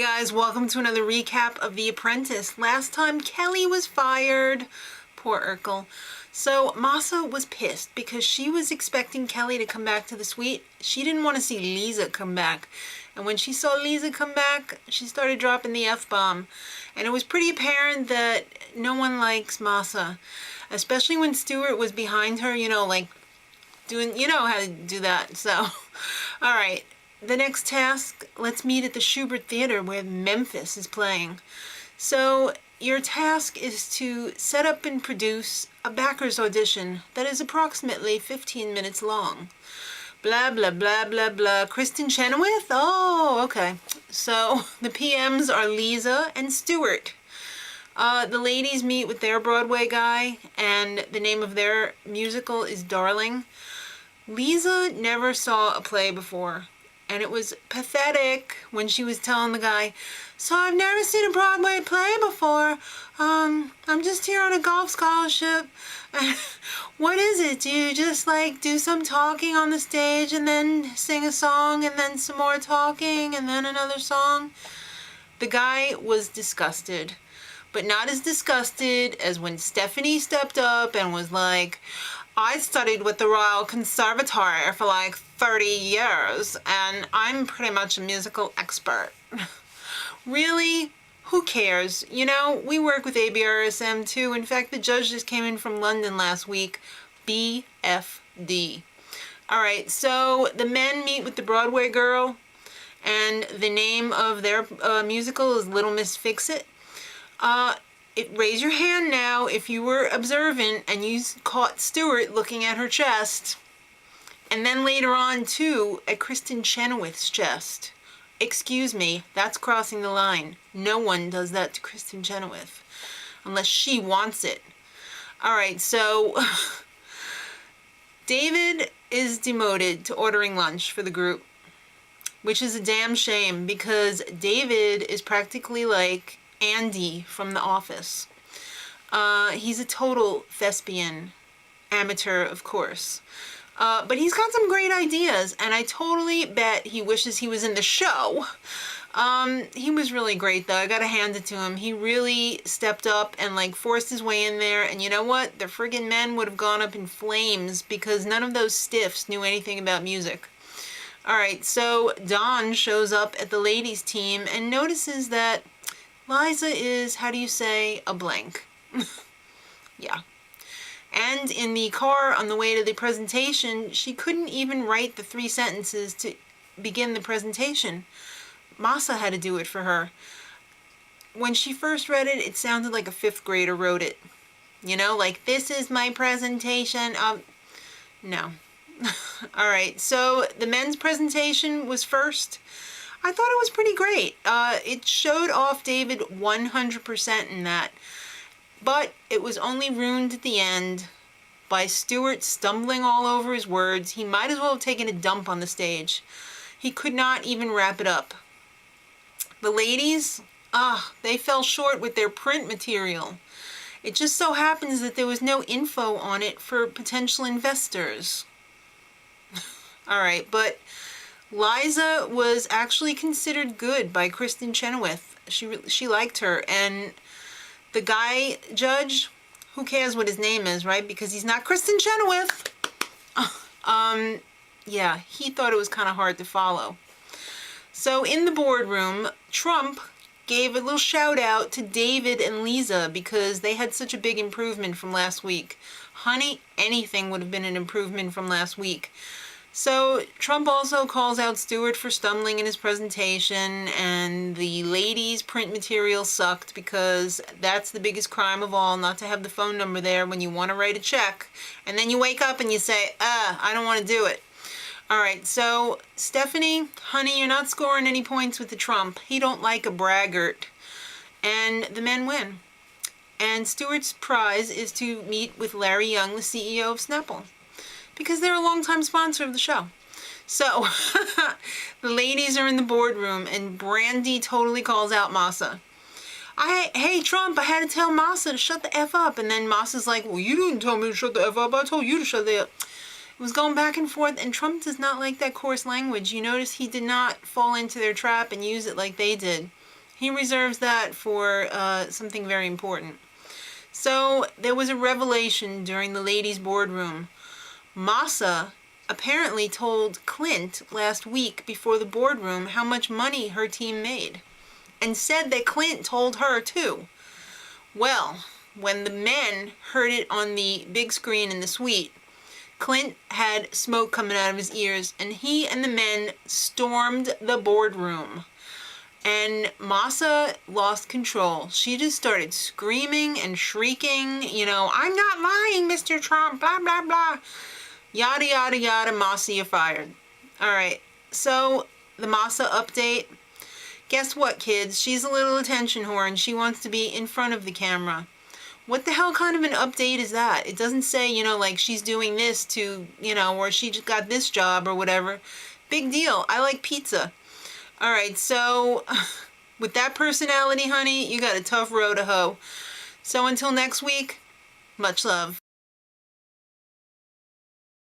guys, welcome to another recap of The Apprentice. Last time Kelly was fired. Poor Urkel. So Masa was pissed because she was expecting Kelly to come back to the suite. She didn't want to see Lisa come back. And when she saw Lisa come back, she started dropping the F-bomb. And it was pretty apparent that no one likes Masa. Especially when Stuart was behind her, like doing, how to do that. So, alright. The next task, let's meet at the Schubert Theater where Memphis is playing. So your task is to set up and produce a backer's audition that is approximately 15 minutes long. Blah, blah, blah, blah, blah. Kristen Chenoweth? Oh, okay. So the PMs are Lisa and Stuart. The ladies meet with their Broadway guy, and the name of their musical is Darling. Lisa never saw a play before. And it was pathetic when she was telling the guy, "So I've never seen a Broadway play before. I'm just here on a golf scholarship. What is it? Do you just do some talking on the stage and then sing a song and then some more talking and then another song?" The guy was disgusted, but not as disgusted as when Stephanie stepped up and was like, "I studied with the Royal Conservatory for 30 years, and I'm pretty much a musical expert." Really? Who cares? We work with ABRSM too. In fact, the judge just came in from London last week. BFD. Alright, so the men meet with the Broadway girl, and the name of their musical is Little Miss Fix-It. Raise your hand now if you were observant and you caught Stuart looking at her chest. And then later on, too, at Kristen Chenoweth's chest. Excuse me, that's crossing the line. No one does that to Kristen Chenoweth. Unless she wants it. Alright, so David is demoted to ordering lunch for the group. Which is a damn shame, because David is practically like Andy from The Office. He's a total thespian. Amateur, of course. But he's got some great ideas, and I totally bet he wishes he was in the show. He was really great, though. I gotta hand it to him. He really stepped up and, forced his way in there, and you know what? The friggin' men would have gone up in flames because none of those stiffs knew anything about music. Alright, so Dawn shows up at the ladies' team and notices that Liza is, how do you say, a blank. Yeah. And in the car on the way to the presentation, she couldn't even write the 3 sentences to begin the presentation. Masa had to do it for her. When she first read it, it sounded like a 5th grader wrote it. This is my presentation. No. Alright, so the men's presentation was first. I thought it was pretty great. It showed off David 100% in that. But it was only ruined at the end by Stuart stumbling all over his words. He might as well have taken a dump on the stage. He could not even wrap it up. The ladies, they fell short with their print material. It just so happens that there was no info on it for potential investors. Alright, but Liza was actually considered good by Kristen Chenoweth. She liked her, and the guy judge, who cares what his name is, right? Because he's not Kristen Chenoweth. Yeah, he thought it was kind of hard to follow. So in the boardroom, Trump gave a little shout out to David and Lisa because they had such a big improvement from last week. Honey, anything would have been an improvement from last week. So Trump also calls out Stuart for stumbling in his presentation, and the ladies' print material sucked because that's the biggest crime of all, not to have the phone number there when you want to write a check, and then you wake up and you say, I don't want to do it. Alright, so Stephanie, honey, you're not scoring any points with the Trump. He don't like a braggart. And the men win. And Stuart's prize is to meet with Larry Young, the CEO of Snapple, because they're a longtime sponsor of the show. So, the ladies are in the boardroom, and Brandy totally calls out Masa. Hey, Trump, I had to tell Masa to shut the F up. And then Masa's like, well, you didn't tell me to shut the F up. I told you to shut the F up. It was going back and forth, and Trump does not like that coarse language. You notice he did not fall into their trap and use it like they did. He reserves that for something very important. So there was a revelation during the ladies' boardroom. Masa apparently told Clint last week before the boardroom how much money her team made, and said that Clint told her too. Well, when the men heard it on the big screen in the suite, Clint had smoke coming out of his ears, and he and the men stormed the boardroom. And Masa lost control. She just started screaming and shrieking, I'm not lying, Mr. Trump, blah, blah, blah. Yada, yada, yada, Masa, you're fired. All right, so the Masa update. Guess what, kids? She's a little attention whore, and she wants to be in front of the camera. What the hell kind of an update is that? It doesn't say, like she's doing this to, or she just got this job or whatever. Big deal. I like pizza. All right, so with that personality, honey, you got a tough row to hoe. So until next week, much love.